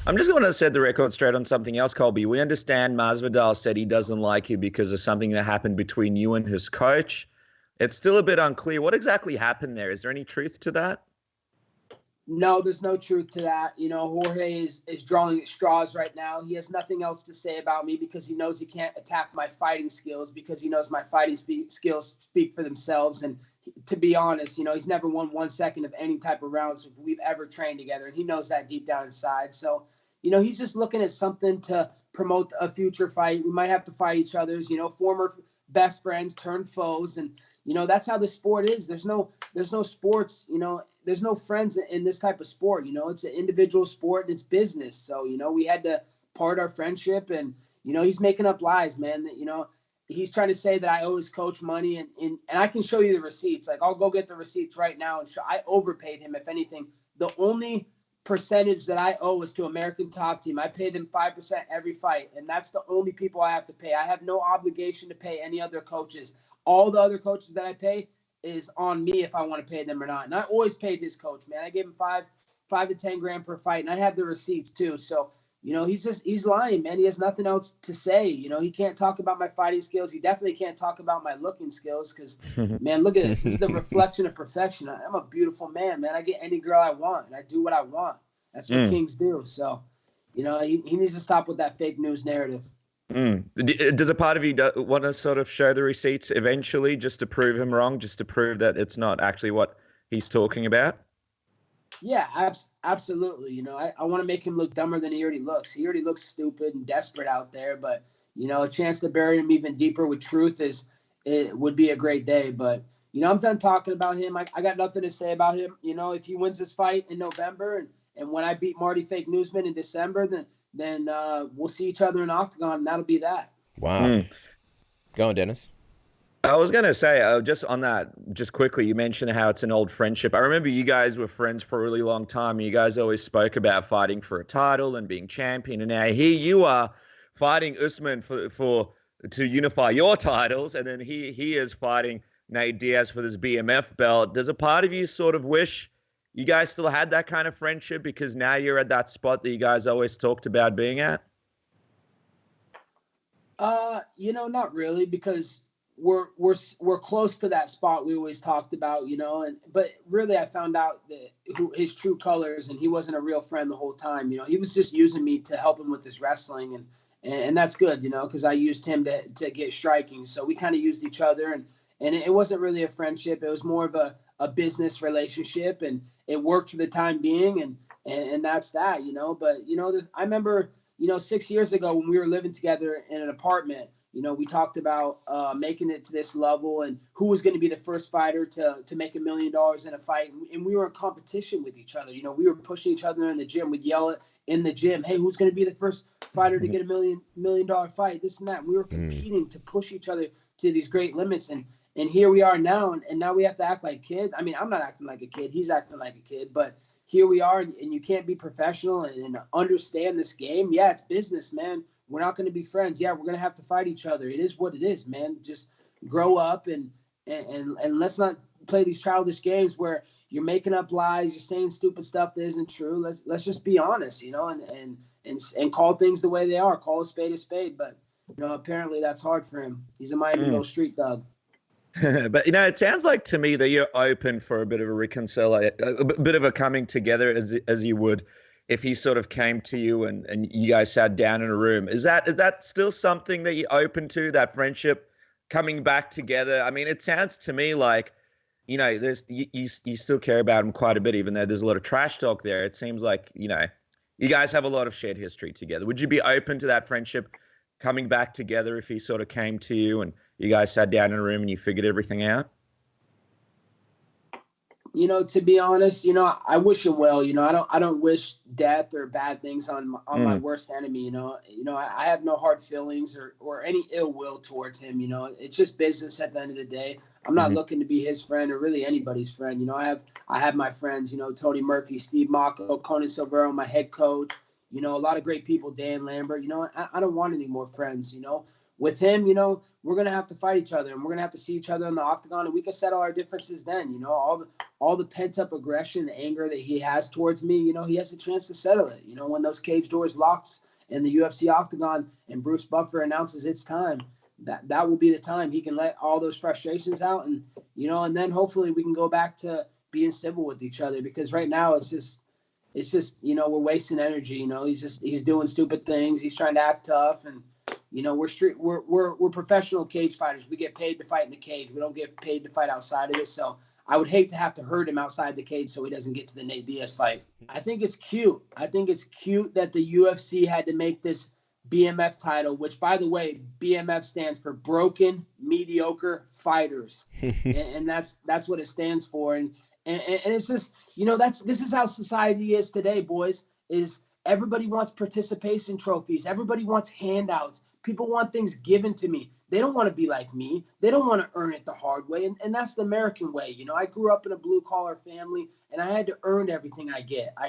I'm just going to set the record straight on something else, Colby. We understand Masvidal said he doesn't like you because of something that happened between you and his coach. It's still a bit unclear. What exactly happened there? Is there any truth to that? No, there's no truth to that. Jorge is drawing at straws right now. He has nothing else to say about me because he knows he can't attack my fighting skills because he knows my fighting skills speak for themselves. And to be honest, he's never won 1 second of any type of rounds if we've ever trained together. And he knows that deep down inside. So, he's just looking at something to promote a future fight. We might have to fight each other's, former best friends turn foes. And, that's how the sport is. There's no sports, there's no friends in this type of sport. It's an individual sport and it's business. So, we had to part our friendship and, he's making up lies, man, that, he's trying to say that I owe his coach money and I can show you the receipts. Like I'll go get the receipts right now and show I overpaid him. If anything, the only percentage that I owe is to American Top Team. I pay them 5% every fight. And that's the only people I have to pay. I have no obligation to pay any other coaches. All the other coaches that I pay is on me if I want to pay them or not. And I always paid his coach, man. I gave him five to 10 grand per fight. And I have the receipts too. So, he's lying, man. He has nothing else to say. He can't talk about my fighting skills. He definitely can't talk about my looking skills because, man, look at this. This is the reflection of perfection. I'm a beautiful man, man. I get any girl I want and I do what I want. That's what kings do. So, he needs to stop with that fake news narrative. Does a part of you want to sort of show the receipts eventually just to prove him wrong, just to prove that it's not actually what he's talking about? Yeah, absolutely. I want to make him look dumber than he already looks. He already looks stupid and desperate out there, but, a chance to bury him even deeper with truth it would be a great day. But, I'm done talking about him. I got nothing to say about him. If he wins this fight in November and when I beat Marty Fake Newsman in December, then we'll see each other in Octagon, and that'll be that. Wow. Go on, Dennis. I was going to say, just on that, just quickly, you mentioned how it's an old friendship. I remember you guys were friends for a really long time. You guys always spoke about fighting for a title and being champion. And now here you are fighting Usman to unify your titles. And then he is fighting Nate Diaz for this BMF belt. Does a part of you sort of wish you guys still had that kind of friendship because now you're at that spot that you guys always talked about being at? Not really, because we're close to that spot we always talked about, but really I found out his true colors, and he wasn't a real friend the whole time. He was just using me to help him with his wrestling, and that's good, because I used him to get striking. So we kind of used each other, and it wasn't really a friendship. It was more of a business relationship, and it worked for the time being, and that's that, But, I remember, 6 years ago when we were living together in an apartment, we talked about making it to this level and who was going to be the first fighter to make $1 million in a fight. And we were in competition with each other. We were pushing each other in the gym. We'd yell it in the gym, hey, who's going to be the first fighter to get $1 million fight, this and that. And we were competing to push each other to these great limits. And here we are now, and now we have to act like kids. I mean, I'm not acting like a kid. He's acting like a kid. But here we are, and you can't be professional and understand this game. Yeah, it's business, man. We're not going to be friends. Yeah, we're going to have to fight each other. It is what it is, man. Just grow up and let's not play these childish games where you're making up lies, you're saying stupid stuff that isn't true. Let's just be honest, and call things the way they are. Call a spade a spade. But apparently that's hard for him. He's a Miami little street thug. But it sounds like to me that you're open for a bit of a reconciliation, a bit of a coming together as you would if he sort of came to you and you guys sat down in a room. Is that still something that you're open to, that friendship coming back together? I mean, it sounds to me like, there's you still care about him quite a bit, even though there's a lot of trash talk there. It seems like, you guys have a lot of shared history together. Would you be open to that friendship coming back together if he sort of came to you and you guys sat down in a room and you figured everything out? To be honest, I wish him well. I don't wish death or bad things on my worst enemy. I have no hard feelings or any ill will towards him. It's just business at the end of the day. I'm not looking to be his friend or really anybody's friend. I have my friends. Tony Murphy, Steve Mocco, Conan Silvero, my head coach. A lot of great people, Dan Lambert. I don't want any more friends. with him, we're gonna have to fight each other, and we're gonna have to see each other in the octagon, and we can settle our differences then. All the pent up aggression, and anger that he has towards me, he has a chance to settle it. When those cage doors locks in the UFC octagon, and Bruce Buffer announces it's time, that will be the time he can let all those frustrations out, and and then hopefully we can go back to being civil with each other, because right now it's just we're wasting energy. He's doing stupid things. He's trying to act tough, and we're professional cage fighters. We get paid to fight in the cage. We don't get paid to fight outside of it. So I would hate to have to hurt him outside the cage so he doesn't get to the Nate Diaz fight. I think it's cute. I think it's cute that the UFC had to make this BMF title, which, by the way, BMF stands for Broken Mediocre Fighters, and that's what it stands for. And it's just, this is how society is today, boys. Is everybody wants participation trophies. Everybody wants handouts. People want things given to me. They don't want to be like me. They don't want to earn it the hard way. And that's the American way. I grew up in a blue collar family, and I had to earn everything I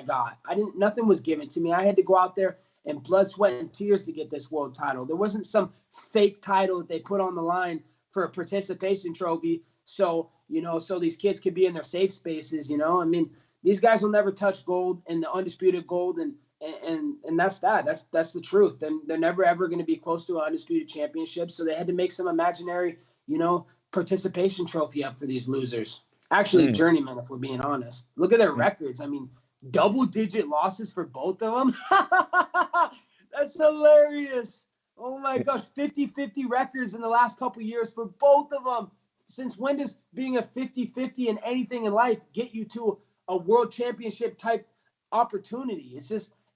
got. Nothing was given to me. I had to go out there and blood, sweat, and tears to get this world title. There wasn't some fake title that they put on the line for a participation trophy. So these kids could be in their safe spaces. These guys will never touch gold and the undisputed gold, and that's that. That's the truth. Then they're never ever going to be close to an undisputed championship. So they had to make some imaginary, participation trophy up for these losers. Actually, journeymen, if we're being honest. Look at their records. Double-digit losses for both of them. That's hilarious. Oh my gosh, 50-50 records in the last couple of years for both of them. Since when does being a 50-50 in anything in life get you to a world championship type opportunity?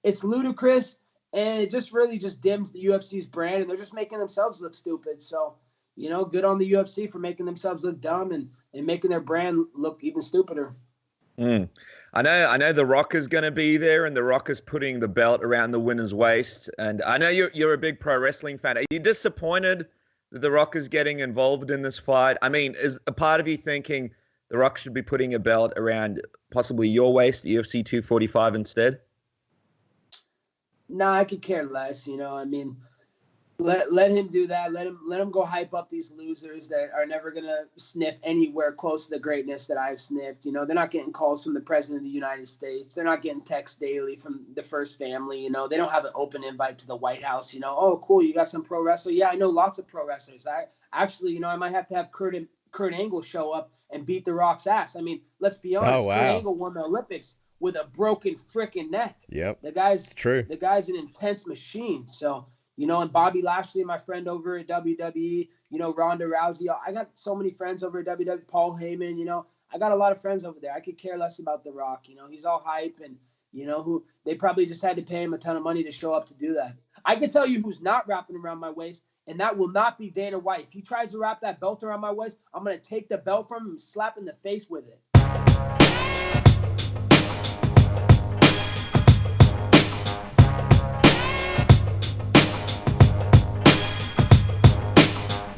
It's ludicrous, and it just really just dims the UFC's brand, and they're just making themselves look stupid. So, good on the UFC for making themselves look dumb and making their brand look even stupider. I know The Rock is going to be there, and The Rock is putting the belt around the winner's waist. And I know you're a big pro wrestling fan. Are you disappointed that The Rock is getting involved in this fight? Is a part of you thinking The Rock should be putting a belt around possibly your waist, UFC 245 instead? Nah, I could care less. Let him do that. Let him go hype up these losers that are never gonna sniff anywhere close to the greatness that I've sniffed. They're not getting calls from the president of the United States. They're not getting texts daily from the First Family. They don't have an open invite to the White House. Oh, cool, you got some pro wrestler? Yeah, I know lots of pro wrestlers. I might have to have Kurt Angle show up and beat The Rock's ass. Let's be honest. Oh, wow. Kurt Angle won the Olympics with a broken freaking neck. Yep. It's true. The guy's an intense machine. So. And Bobby Lashley, my friend over at WWE, Ronda Rousey. I got so many friends over at WWE, Paul Heyman, I got a lot of friends over there. I could care less about The Rock. He's all hype, and, who they probably just had to pay him a ton of money to show up to do that. I can tell you who's not wrapping around my waist, and that will not be Dana White. If he tries to wrap that belt around my waist, I'm going to take the belt from him and slap in the face with it.